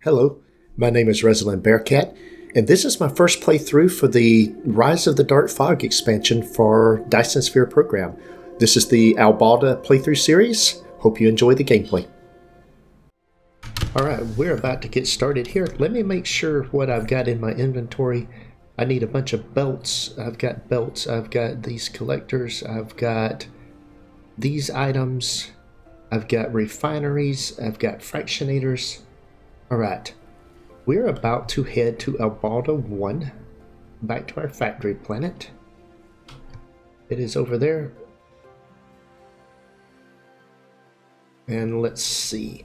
Hello, my name is Resilan Bearcat, and this is my first playthrough for the Rise of the Darkfog expansion for Dyson Sphere Program. This is the Albalda playthrough series. Hope you enjoy the gameplay. Alright, we're about to get started here. Let me make sure what I've got in my inventory. I need a bunch of belts. I've got these collectors, I've got these items, I've got refineries, I've got fractionators. Alright, we're about to head to Albalda 1, back to our factory planet. It is over there. And let's see.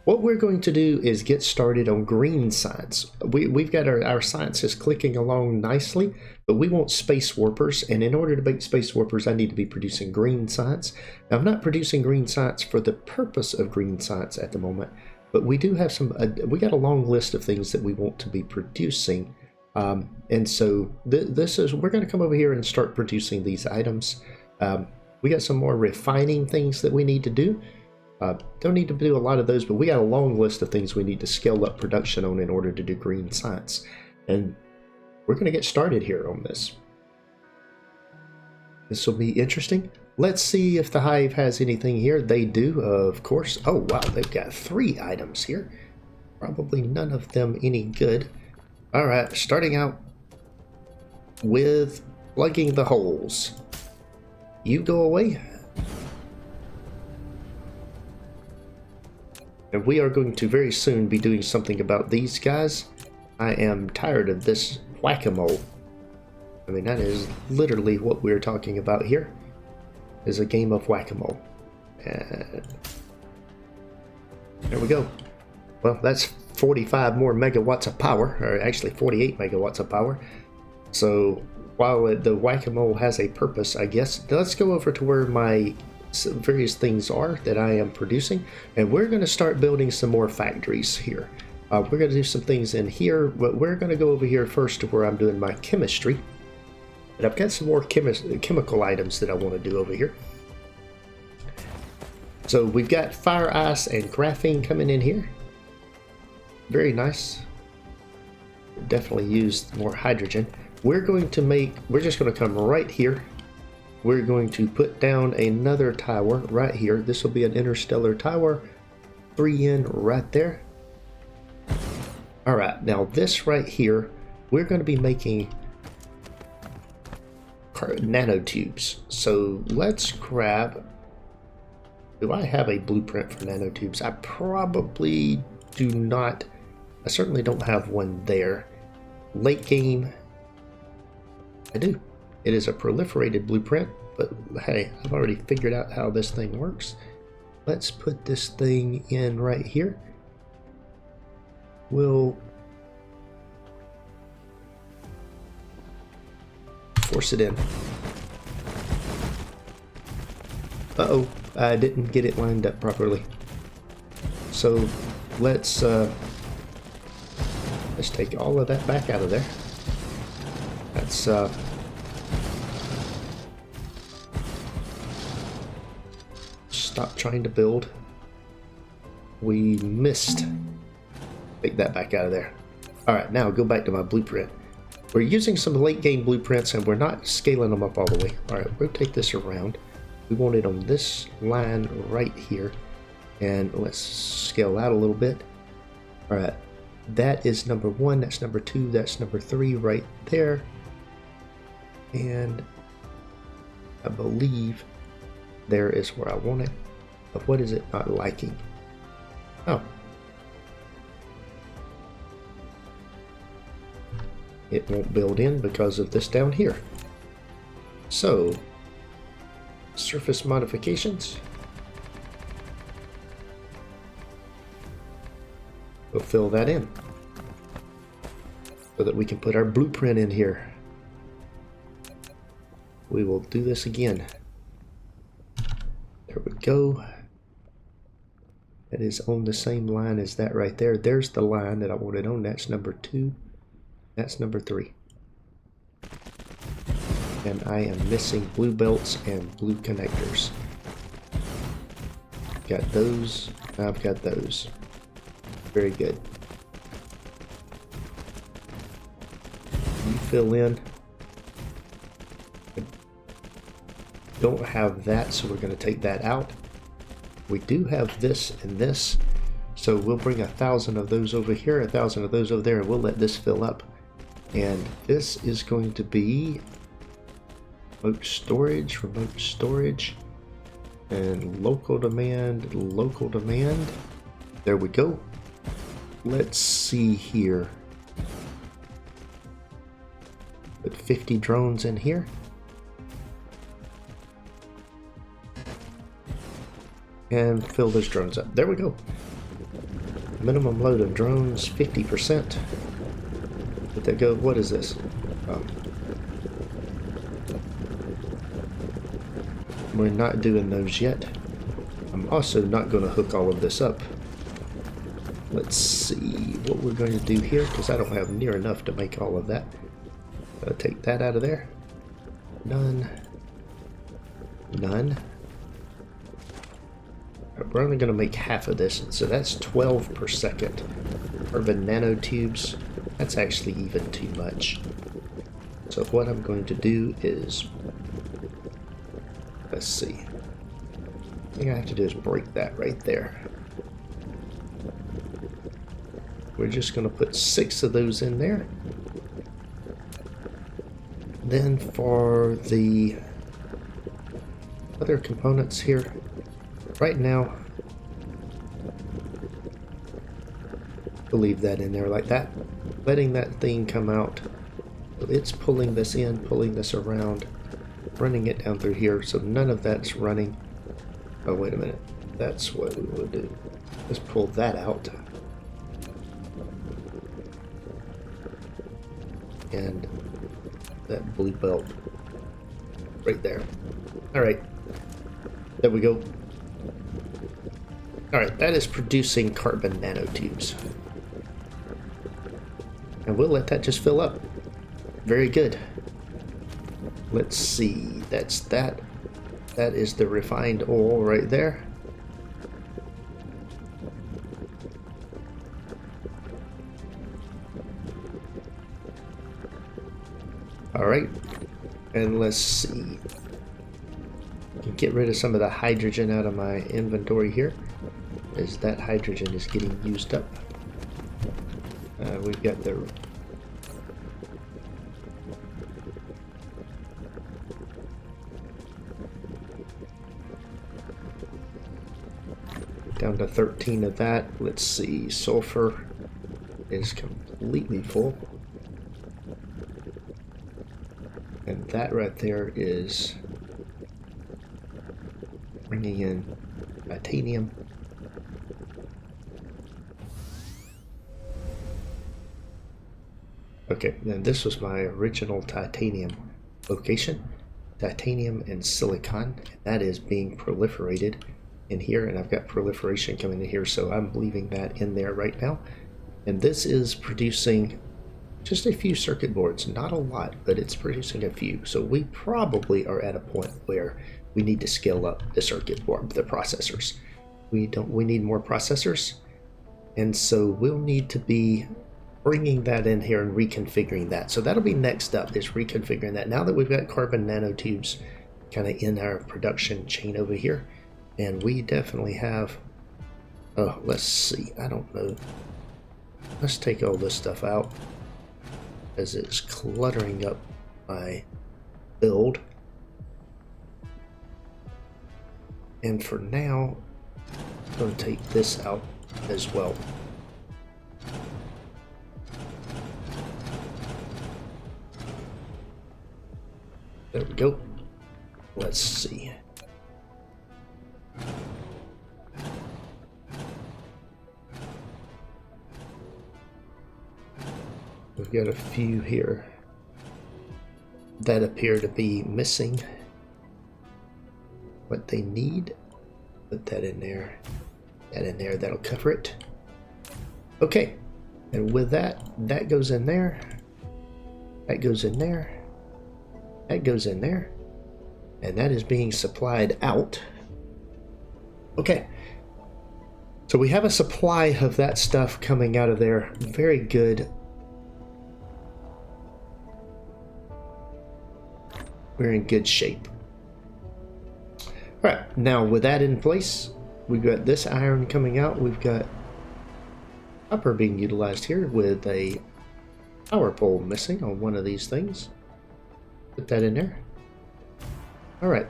What we're going to do is get started on green science. We've got our sciences clicking along nicely, but we want space warpers, and in order to make space warpers, I need to be producing green science. Now, I'm not producing green science for the purpose of green science at the moment, but we do have we got a long list of things that we want to be producing. And so we're going to come over here and start producing these items. We got some more refining things that we need to do. Don't need to do a lot of those, but we got a long list of things we need to scale up production on in order to do green science. And we're going to get started here on this. This will be interesting. Let's see if the Hive has anything here. They do, of course. Oh, wow, they've got 3 items here. Probably none of them any good. All right, starting out with plugging the holes. You go away. And we are going to very soon be doing something about these guys. I am tired of this whack-a-mole. I mean, that is literally what we're talking about here. Is a game of whack-a-mole. And there we go. Well, that's 45 more megawatts of power, or actually 48 megawatts of power. So while the whack-a-mole has a purpose, I guess, let's go over to where my various things are that I am producing, and we're going to start building some more factories here. We're going to do some things in here, but we're going to go over here first to where I'm doing my chemistry. And I've got some more chemical items that I want to do over here. So we've got fire ice and graphene coming in here. Very nice. Definitely use more hydrogen. We're just going to come right here. We're going to put down another tower right here. This will be an interstellar tower. 3 in right there. Alright, now this right here, we're going to be making nanotubes. So let's grab... Do I have a blueprint for nanotubes? I probably do not. I certainly don't have one there. Late game, I do. It is a proliferated blueprint, but hey, I've already figured out how this thing works. Let's put this thing in right here. We'll force it in. Uh-oh, I didn't get it lined up properly. So let's take all of that back out of there. That's stop trying to build. We missed. Take that back out of there. Alright, now go back to my blueprint. We're using some late game blueprints and we're not scaling them up all the way. Alright, rotate this around. We want it on this line right here. And let's scale out a little bit. Alright, that is number 1, that's number 2, that's number 3 right there. And I believe there is where I want it. But what is it not liking? Oh. It won't build in because of this down here. So, surface modifications. We'll fill that in so that we can put our blueprint in here. We will do this again. There we go. That is on the same line as that right there. There's the line that I wanted on. That's number 2. That's number 3. And I am missing blue belts and blue connectors. Got those. I've got those. Very good. fill in. I don't have that, so we're going to take that out. We do have this and this, so we'll bring 1,000 of those over here, 1,000 of those over there, and we'll let this fill up. And this is going to be remote storage, and local demand, local demand. There we go. Let's see here. Put 50 drones in here. And fill those drones up. There we go. Minimum load of drones, 50%. Let that go. What is this? Oh. We're not doing those yet. I'm also not going to hook all of this up. Let's see what we're going to do here, because I don't have near enough to make all of that. Take that out of there. None. None. We're only going to make half of this, so that's 12 per second. Carbon nanotubes, that's actually even too much. So what I'm going to do is, let's see. The thing I have to do is break that right there. We're just going to put 6 of those in there. Then for the other components here, right now, we'll leave that in there like that, letting that thing come out. So it's pulling this in, pulling this around, running it down through here, so none of that's running. Oh, wait a minute. That's what we will do. Let's pull that out. And that blue belt right there. Alright. There we go. Alright, that is producing carbon nanotubes. And we'll let that just fill up. Very good. Let's see. That's that. That is the refined oil right there. Alright. And let's see. Get rid of some of the hydrogen out of my inventory here, as that hydrogen is getting used up. We've got the down to 13 of that. Let's see, sulfur is completely full, and that right there is bringing in titanium. Okay, then this was my original titanium location. Titanium and silicon, and that is being proliferated in here, and I've got proliferation coming in here, so I'm leaving that in there right now. And this is producing just a few circuit boards, not a lot, but it's producing a few. So we probably are at a point where we need to scale up the circuit board, the processors. We need more processors, and so we'll need to be bringing that in here and reconfiguring that. So that'll be next up, is reconfiguring that. Now that we've got carbon nanotubes kind of in our production chain over here, and we definitely have, oh, let's see, I don't know. Let's take all this stuff out, as it's cluttering up my build. And for now, I'm going to take this out as well. There we go. Let's see. We've got a few here that appear to be missing what they need. Put that in there. That in there, that'll cover it. Okay, and with that, that goes in there. That goes in there. That goes in there. And that is being supplied out. Okay. So we have a supply of that stuff coming out of there. Very good. we're in good shape. Alright, now with that in place, we've got this iron coming out. We've got copper being utilized here with a power pole missing on one of these things. Put that in there. Alright,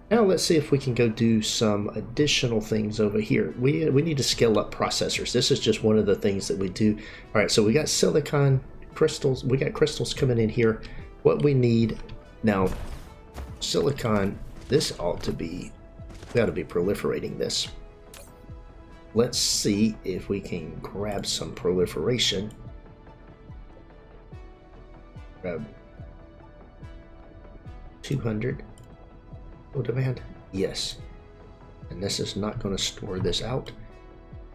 now let's see if we can go do some additional things over here. We need to scale up processors. This is just one of the things that we do. Alright, so we got silicon crystals. We got crystals coming in here. What we need now, silicon, this ought to be, we ought to be proliferating this. Let's see if we can grab some proliferation. Grab 200. Oh, demand? Yes. And this is not going to store this out.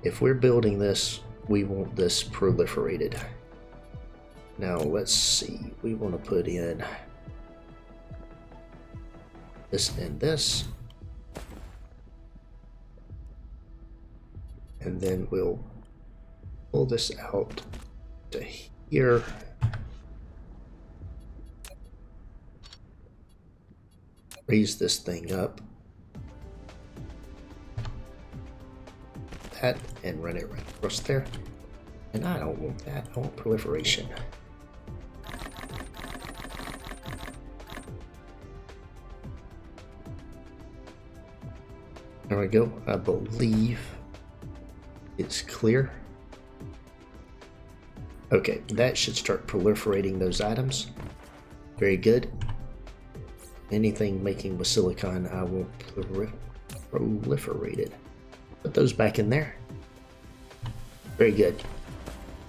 If we're building this, we want this proliferated. Now let's see. We want to put in this and this. And then we'll pull this out to here. Raise this thing up. That and run it right across there. And I don't want that. I want proliferation. There we go. I believe it's clear. Okay, that should start proliferating those items. Very good. Anything making with silicon, I will proliferate it. Put those back in there. Very good.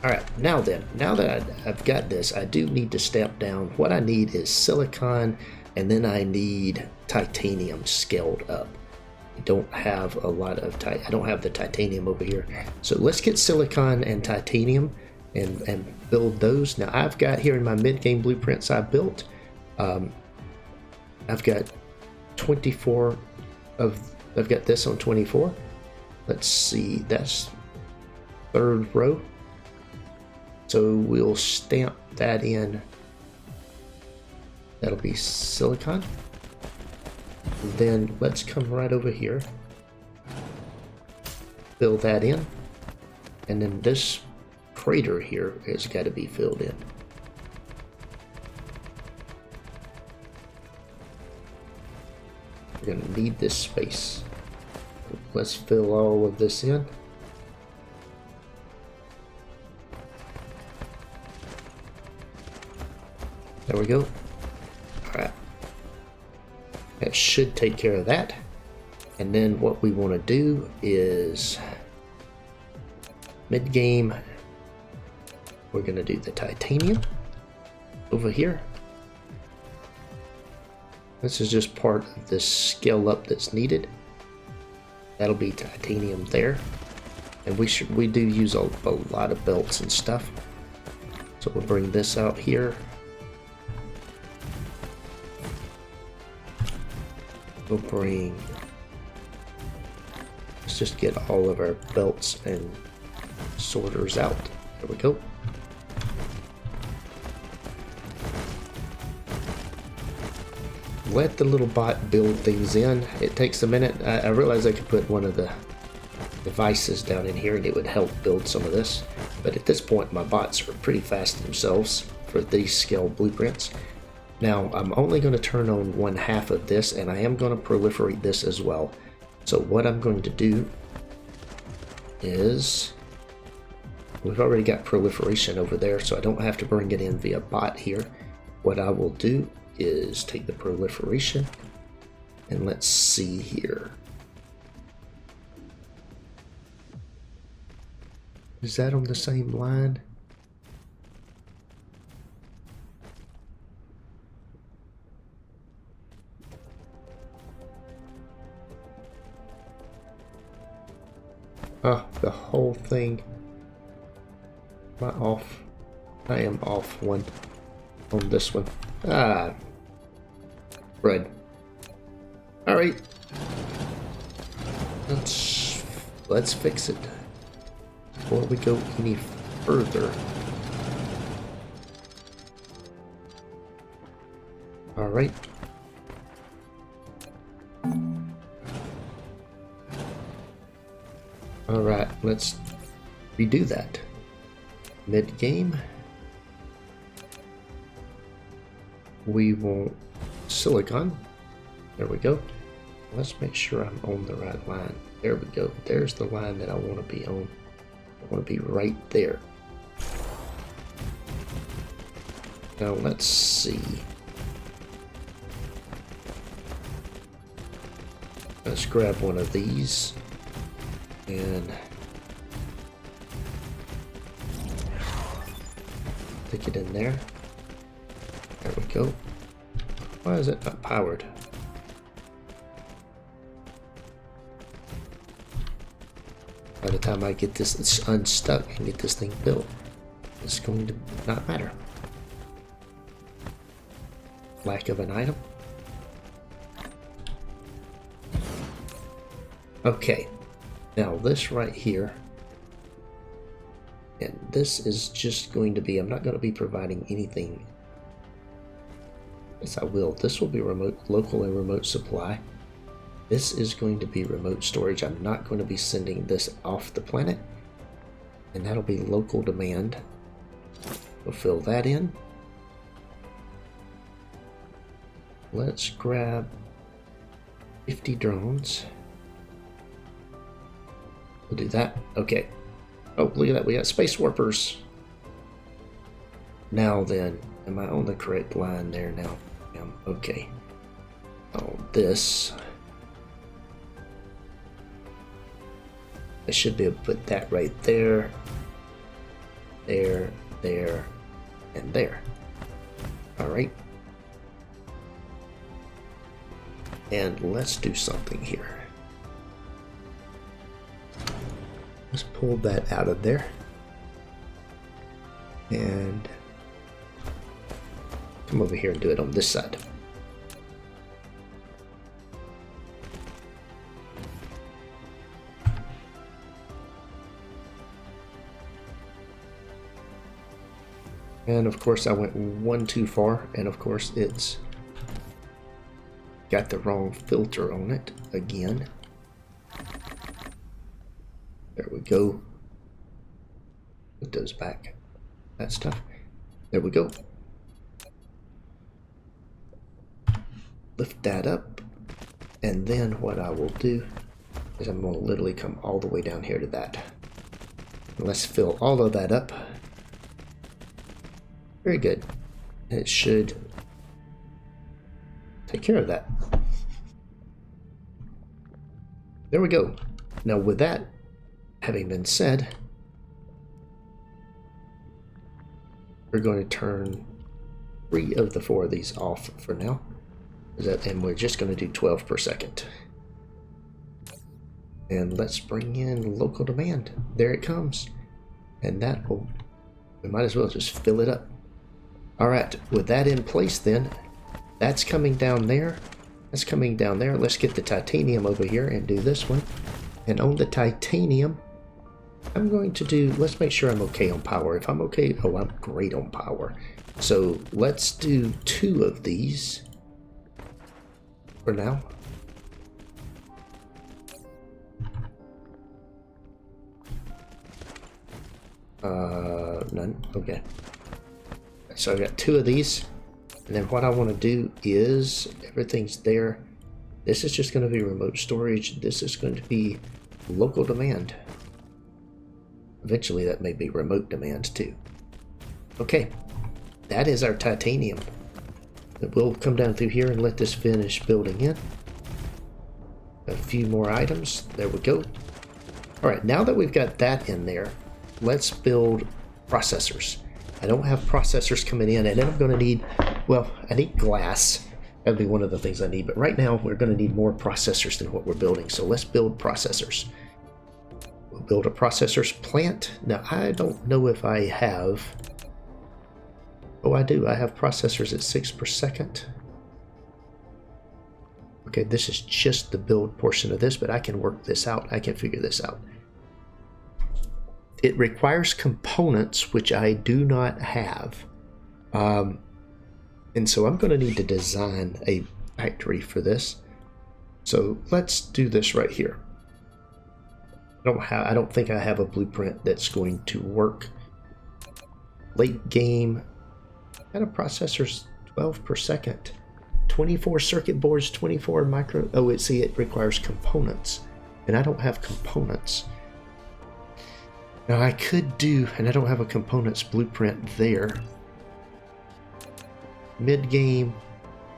Alright, now then, now that I've got this, I do need to step down. What I need is silicon, and then I need titanium scaled up. I don't have a lot of I don't have the titanium over here. So let's get silicon and titanium and build those. Now I've got here in my mid-game blueprints I built, I've got 24 of, I've got this on 24. Let's see, that's third row. So we'll stamp that in. That'll be silicon. Then let's come right over here, fill that in, and then this crater here has got to be filled in. We're going to need this space. Let's fill all of this in. There we go. Alright. That should take care of that. And then what we want to do is mid-game, we're going to do the titanium over here. This is just part of this scale up that's needed. That'll be titanium there. And we do use a lot of belts and stuff. So we'll bring this out here. We'll bring, let's just get all of our belts and sorters out. There we go. Let the little bot build things in. It takes a minute. I realized I could put one of the devices down in here and it would help build some of this. But at this point my bots are pretty fast themselves for these scale blueprints. Now I'm only going to turn on 1/2 of this, and I am going to proliferate this as well. So what I'm going to do is, we've already got proliferation over there, so I don't have to bring it in via bot here. What I will do is take the proliferation, and let's see here. Is that on the same line? Oh, the whole thing. Am I off? I am off one on this one. Ah, red. All right, let's fix it before we go any further. All right, Alright, let's redo that. Mid-game. We want silicon. There we go. Let's make sure I'm on the right line. There we go. There's the line that I want to be on. I want to be right there. Now let's see. Let's grab one of these and stick it in there. There we go. Why is it not powered? By the time I get this unstuck and get this thing built, it's going to not matter. Lack of an item. Okay, now this right here, and this is just going to be, I'm not going to be providing anything. Yes, I will. This will be remote, local and remote supply. This is going to be remote storage. I'm not going to be sending this off the planet, and that'll be local demand. We'll fill that in. Let's grab 50 drones. We'll do that. Okay. Oh, look at that. We got space warpers. Now then, am I on the correct line there now? Okay. Oh, this. I should be able to put that right there. There, there, and there. Alright. And let's do something here. Let's pull that out of there. And come over here and do it on this side. And of course I went one too far, and of course it's got the wrong filter on it again. There we go. Put those back. That stuff. There we go. Lift that up. And then what I will do is I'm going to literally come all the way down here to that. And let's fill all of that up. Very good. And it should take care of that. There we go. Now with that having been said, we're going to turn 3 of the 4 of these off for now. And we're just going to do 12 per second. And let's bring in local demand. There it comes. And that will, we might as well just fill it up. Alright, with that in place then, that's coming down there. That's coming down there. Let's get the titanium over here and do this one. And on the titanium, I'm going to do, let's make sure I'm okay on power. If I'm okay, oh, I'm great on power. So let's do 2 of these for now. None. Okay. So I got 2 of these. And then what I want to do is, everything's there. This is just going to be remote storage. This is going to be local demand. Eventually that may be remote demand too. Okay, that is our titanium. We'll come down through here and let this finish building in. A few more items. There we go. Alright, now that we've got that in there, let's build processors. I don't have processors coming in, and then I'm going to need, well, I need glass. That'd be one of the things I need, but right now we're going to need more processors than what we're building, so let's build processors. We'll build a processors plant. Now, I don't know if I have, oh, I do. I have processors at 6 per second. Okay, this is just the build portion of this, but I can work this out. I can figure this out. It requires components, which I do not have. And so I'm going to need to design a factory for this. So let's do this right here. I don't think I have a blueprint that's going to work. Late game, kind of processors 12 per second. 24 circuit boards, 24 micro. Oh, it requires components, and I don't have components. Now I could do, and I don't have a components blueprint there. Mid game,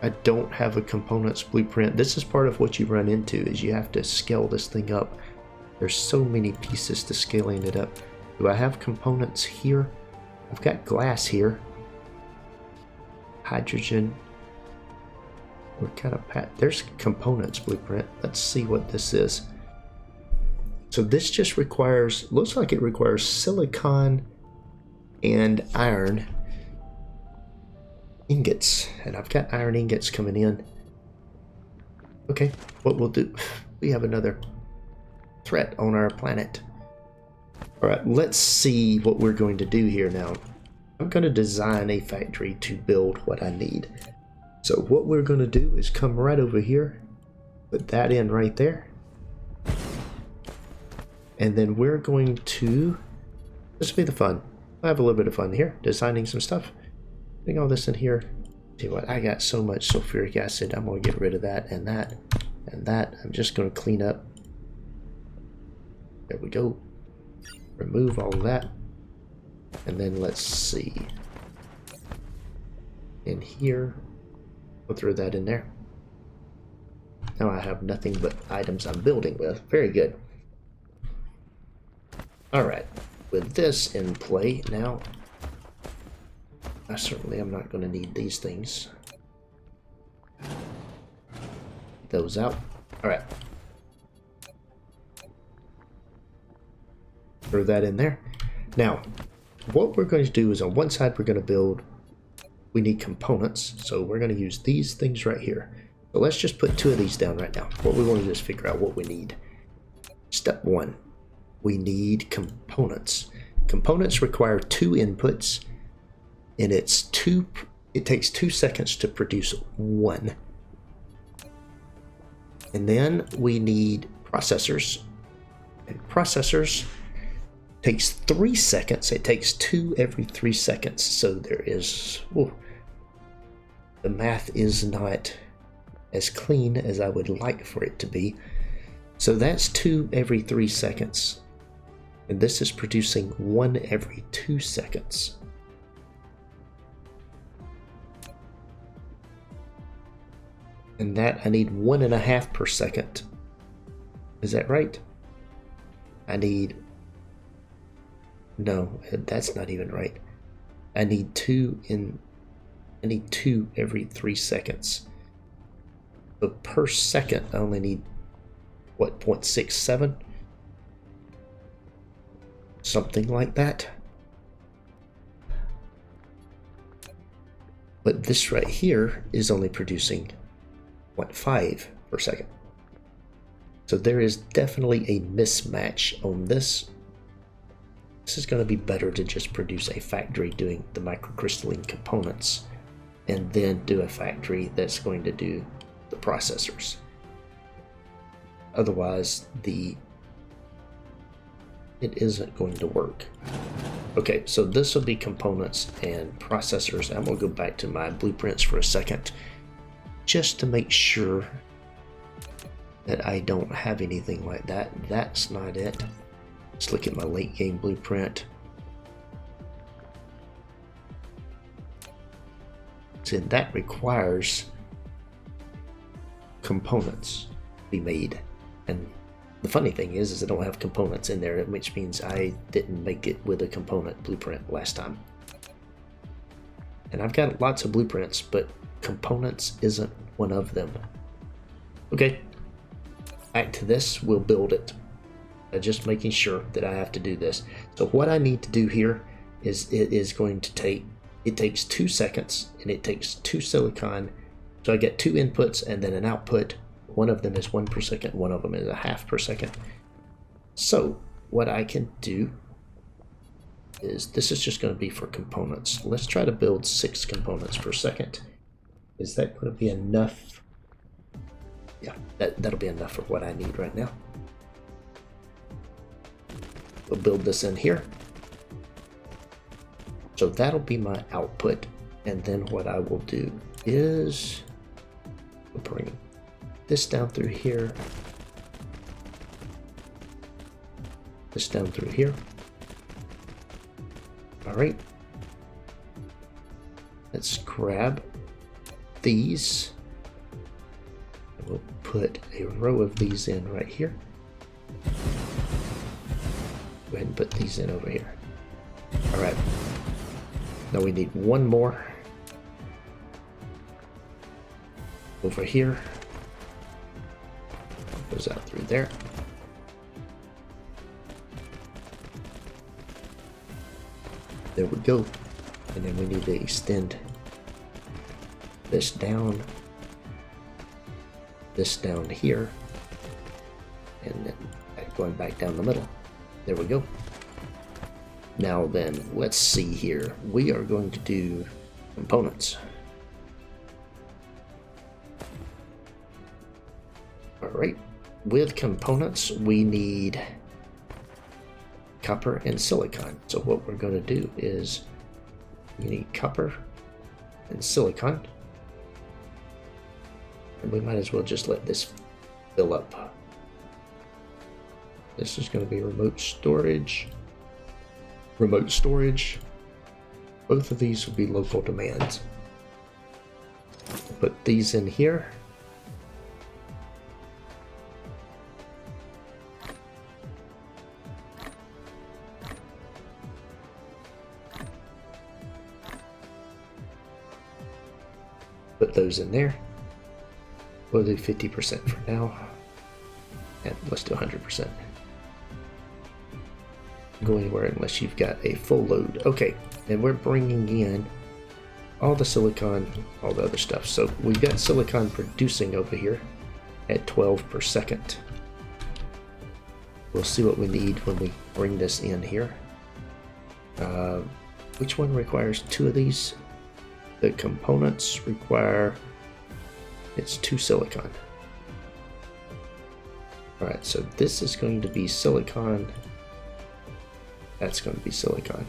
I don't have a components blueprint. This is part of what you run into, is you have to scale this thing up. There's so many pieces to scaling it up. Do I have components here? I've got glass here. Hydrogen. What kind of there's components blueprint. Let's see what this is. So this just requires, looks like it requires silicon and iron ingots, and I've got iron ingots coming in. Okay, what we'll do, we have another threat on our planet. All right, let's see what we're going to do here now. I'm going to design a factory to build what I need. So what we're going to do is come right over here, put that in right there, and then we're going to, this will be the fun. I have a little bit of fun here, designing some stuff. Putting all this in here. See what, I got so much sulfuric acid, I'm going to get rid of that and that and that. I'm just going to clean up. There we go. Remove all that. And then let's see. In here, we'll throw that in there. Now I have nothing but items I'm building with. Very good. Alright, with this in play now, I certainly am not going to need these things. Those out. Alright. Throw that in there. Now, what we're going to do is on one side we're going to build, we need components, so we're going to use these things right here. So let's just put 2 of these down right now. What we want to do is figure out what we need. Step 1, we need components. Components require 2 inputs, and it takes 2 seconds to produce 1. And then we need processors, and processors takes 3 seconds. It takes 2 every 3 seconds. So there is, the math is not as clean as I would like for it to be. So that's 2 every 3 seconds. And this is producing 1 every 2 seconds. And that I need 1.5 per second. Is that right? I need, no, that's not even right. I need 2 every 3 seconds. So per second I only need what, 0.67? Something like that. But this right here is only producing 0.5 per second. So there is definitely a mismatch on this. This is going to be better to just produce a factory doing the microcrystalline components and then do a factory that's going to do the processors. Otherwise, it isn't going to work. Okay, so this will be components and processors. I'm going to go back to my blueprints for a second just to make sure that I don't have anything like that. That's not it. Let's look at my late game blueprint. So that requires components to be made. And the funny thing is I don't have components in there, which means I didn't make it with a component blueprint last time. And I've got lots of blueprints, but components isn't one of them. Okay, back to this, we'll build it. Just making sure that I have to do this. So what I need to do here is it takes 2 seconds and it takes 2 silicon. So I get 2 inputs and then an output. One of them is 1 per second, one of them is 0.5 per second. So what I can do is, this is just going to be for components. Let's try to build 6 components per second. Is that going to be enough? Yeah, that'll be enough for what I need right now. we'll build this in here. So that'll be my output. And then what I will do is we'll bring this down through here. This down through here. All right. Let's grab these. We'll put a row of these in right here. Go ahead and put these in over here. All right. Now we need one more over here. Goes out through there. There we go. And then we need to extend this down here, and then going back down the middle. There we go. Now then, let's see here. We are going to do components. All right, with components, we need copper and silicon. So what we're going to do is we need copper and silicon. And we might as well just let this fill up. This is going to be remote storage. Remote storage. Both of these will be local demands. Put these in here. Put those in there. We'll do 50% for now. And let's do 100%. Go anywhere unless you've got a full load. Okay, and we're bringing in all the silicon, all the other stuff. So we've got silicon producing over here at 12 per second. We'll see what we need when we bring this in here. Which one requires two of these? The components require, it's 2 silicon. All right, so this is going to be silicon. That's going to be silicon.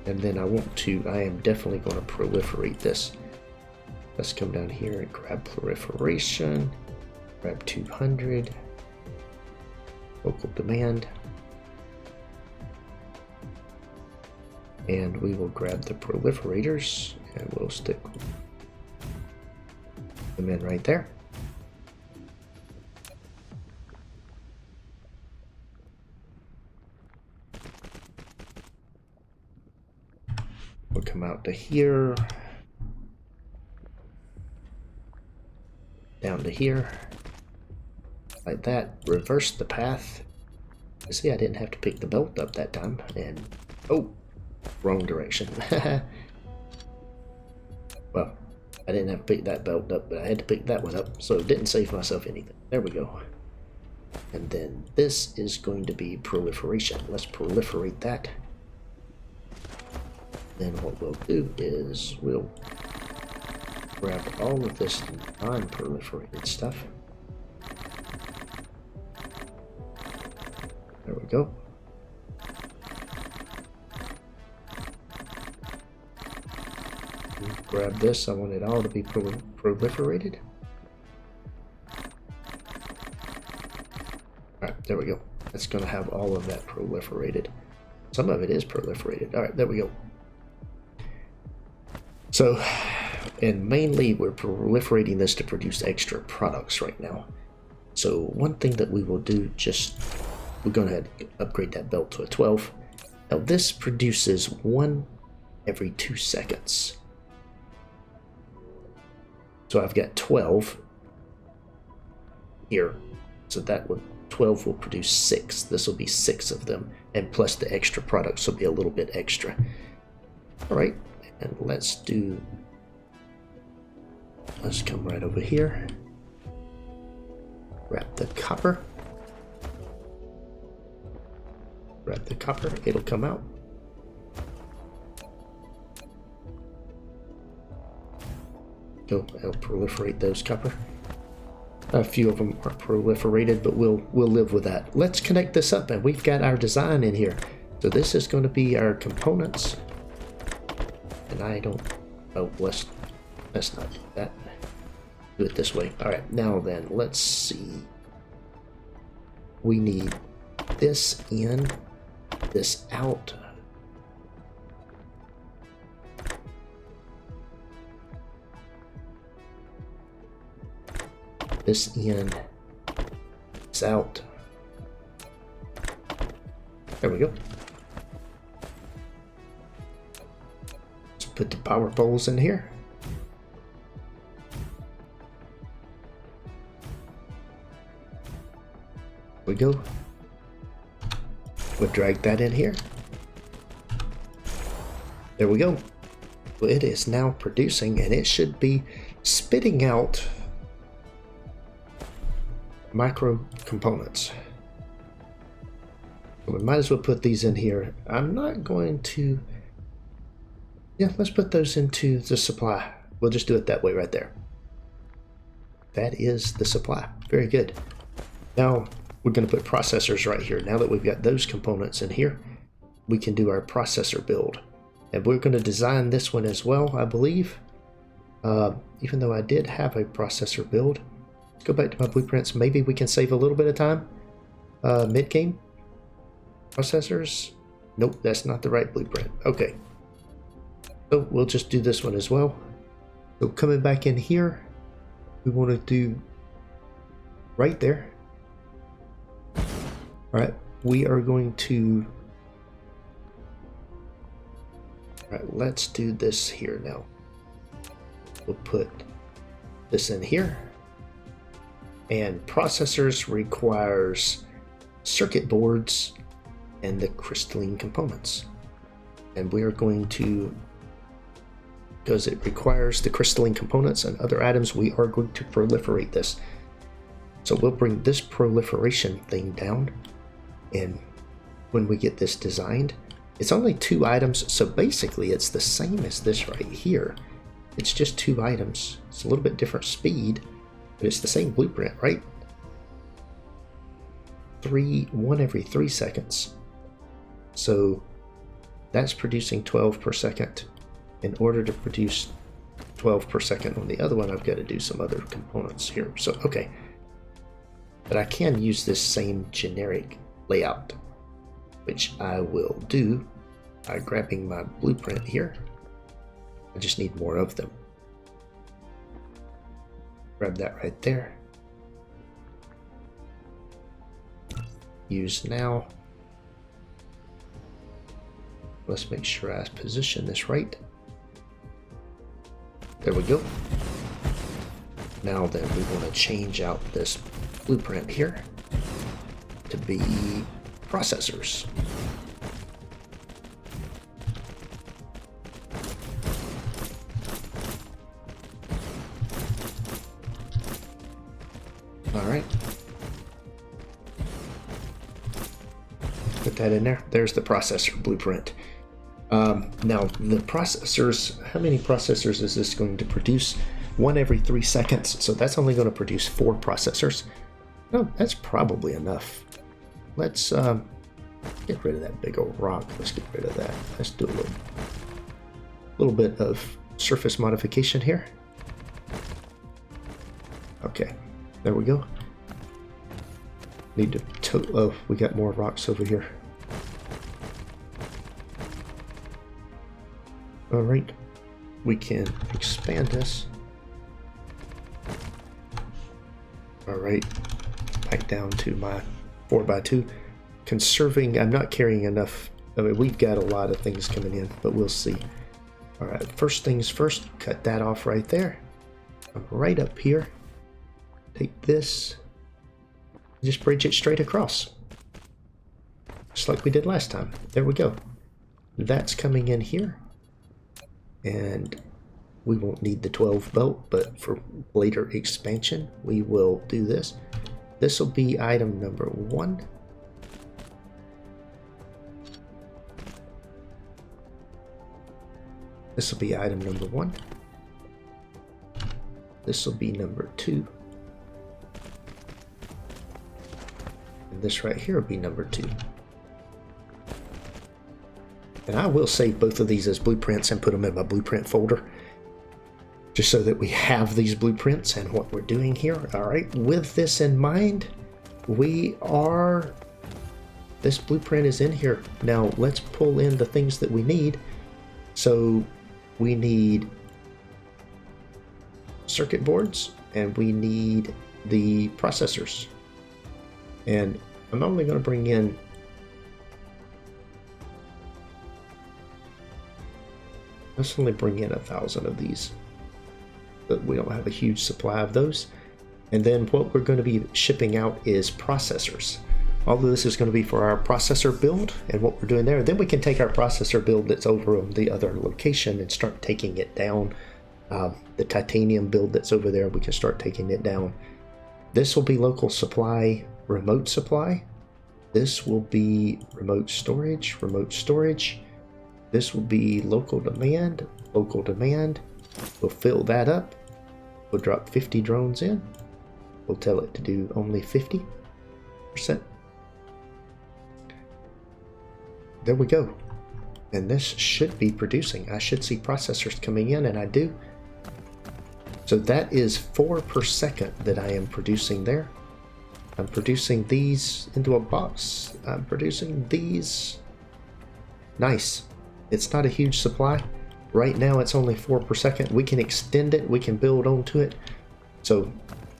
And then I am definitely going to proliferate this. Let's come down here and grab proliferation, grab 200, local demand. And we will grab the proliferators and we'll stick them in right there. We'll come out to here, down to here, like that. Reverse the path. See, I didn't have to pick the belt up that time, and oh, wrong direction. Well, I didn't have to pick that belt up, but I had to pick that one up, so it didn't save myself anything. There we go. And then this is going to be proliferation. Let's proliferate that. Then what we'll do is we'll grab all of this non-proliferated stuff. There we go. Grab this. I want it all to be proliferated. Alright, there we go. It's going to have all of that proliferated. Some of it is proliferated. Alright, there we go. So, and mainly we're proliferating this to produce extra products right now. So one thing that we will do, we're going to upgrade that belt to a 12. Now this produces 1 every 2 seconds. So I've got 12 here. So that would 12 will produce 6. This will be 6 of them, and plus the extra products will be a little bit extra. All right. And let's come right over here, grab the copper, it'll come out. Go, I'll proliferate those copper. A few of them are proliferated, but we'll live with that. Let's connect this up, and we've got our design in here. So this is going to be our components. And I don't... Oh, let's not do that. Do it this way. All right, now then, let's see. We need this in, this out. This in, this out. There we go. Let's put the power poles in here. There we go. We'll drag that in here. There we go. Well, it is now producing, and it should be spitting out micro components. We might as well put these in here. I'm not going to... Yeah, let's put those into the supply. We'll just do it that way right there. That is the supply. Very good. Now we're going to put processors right here. Now that we've got those components in here, we can do our processor build. And we're going to design this one as well, I believe. Even though I did have a processor build. Let's go back to my blueprints. Maybe we can save a little bit of time. Mid-game. Processors. Nope, that's not the right blueprint. Okay. So we'll just do this one as well. So coming back in here, we want to do right there. All right, we are going to... All right, let's do this here now. We'll put this in here. And processors requires circuit boards and the crystalline components. And we are going to, because it requires the crystalline components and other items, we are going to proliferate this. So we'll bring this proliferation thing down, and when we get this designed, it's only 2 items, so basically it's the same as this right here. It's just 2 items. It's a little bit different speed, but it's the same blueprint, right? 1 every 3 seconds. So that's producing 12 per second. In order to produce 12 per second on the other one, I've got to do some other components here. So, okay. But I can use this same generic layout, which I will do by grabbing my blueprint here. I just need more of them. Grab that right there. Use now. Let's make sure I position this right. There we go. Now then, we want to change out this blueprint here to be processors. All right. Put that in there. There's the processor blueprint. Now the processors, how many processors is this going to produce? 1 every 3 seconds. So that's only going to produce 4 processors. No, that's probably enough. Let's get rid of that big old rock. Let's get rid of that. Let's do a little bit of surface modification here. Okay, there we go. Need to oh, we got more rocks over here. All right, we can expand this. All right, back down to my 4x2. Conserving, I'm not carrying enough. I mean, we've got a lot of things coming in, but we'll see. All right, first things first, cut that off right there. Come right up here. Take this, just bridge it straight across. Just like we did last time. There we go. That's coming in here. And we won't need the 12 belt, but for later expansion, we will do this. This will be item number 1. This will be item number 1. This will be number 2. And this right here will be number 2. And I will save both of these as blueprints and put them in my blueprint folder, just so that we have these blueprints and what we're doing here. All right, with this in mind, this blueprint is in here. Now let's pull in the things that we need. So we need circuit boards and we need the processors. And I'm only going to bring in let's only bring in 1,000 of these, but we don't have a huge supply of those. And then what we're going to be shipping out is processors. All of this is going to be for our processor build and what we're doing there. Then we can take our processor build that's over on the other location and start taking it down. The titanium build that's over there, we can start taking it down. This will be local supply, remote supply. This will be remote storage, remote storage. This will be local demand, local demand. We'll fill that up. We'll drop 50 drones in. We'll tell it to do only 50%. There we go. And this should be producing. I should see processors coming in, and I do. So that is 4 per second that I am producing there. I'm producing these into a box. I'm producing these. Nice. It's not a huge supply. Right now it's only 4 per second. We can extend it. We can build onto it. So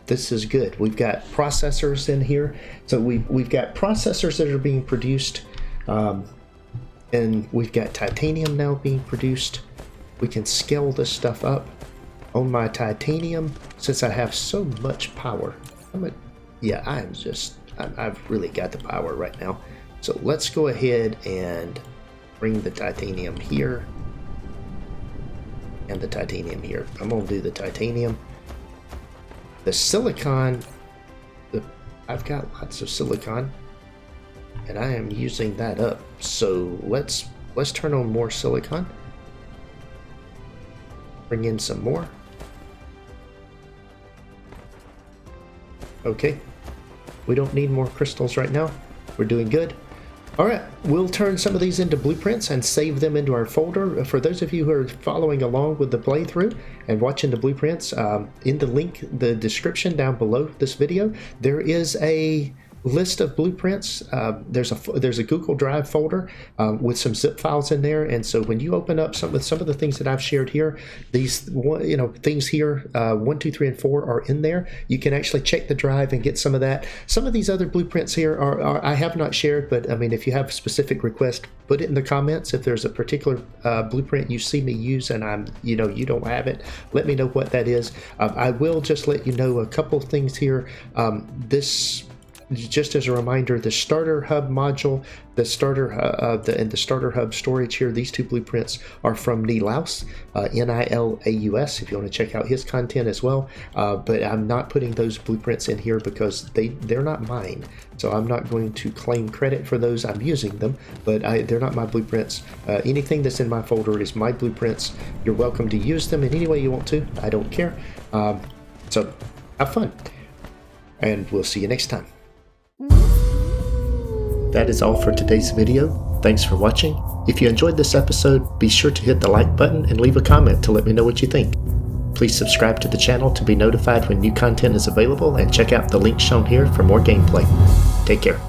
this is good. We've got processors in here. So we've got processors that are being produced. And we've got titanium now being produced. We can scale this stuff up. On my titanium, since I have so much power, I've really got the power right now. So let's go ahead and bring the titanium here and the titanium here. I'm gonna do the titanium. The silicon, I've got lots of silicon and I am using that up. So let's turn on more silicon. Bring in some more. Okay, we don't need more crystals right now. We're doing good. All right, we'll turn some of these into blueprints and save them into our folder. For those of you who are following along with the playthrough and watching the blueprints, in the link, the description down below this video, there is a list of blueprints. There's a Google Drive folder with some zip files in there, and so when you open up some of the things that I've shared here, these things here 1, 2, 3, and 4 are in there. You can actually check the drive and get some of that. Some of these other blueprints here are I have not shared, but I mean, if you have specific requests, put it in the comments. If there's a particular blueprint you see me use and you don't have it, let me know what that is. I will just let you know a couple things here. Just as a reminder, the starter hub module, and the starter hub storage here, these two blueprints are from Nilaus, Nilaus, if you want to check out his content as well. But I'm not putting those blueprints in here because they're not mine. So I'm not going to claim credit for those. I'm using them, but they're not my blueprints. Anything that's in my folder is my blueprints. You're welcome to use them in any way you want to. I don't care. So have fun, and we'll see you next time. That is all for today's video. Thanks for watching. If you enjoyed this episode, be sure to hit the like button and leave a comment to let me know what you think. Please subscribe to the channel to be notified when new content is available, and check out the link shown here for more gameplay. Take care.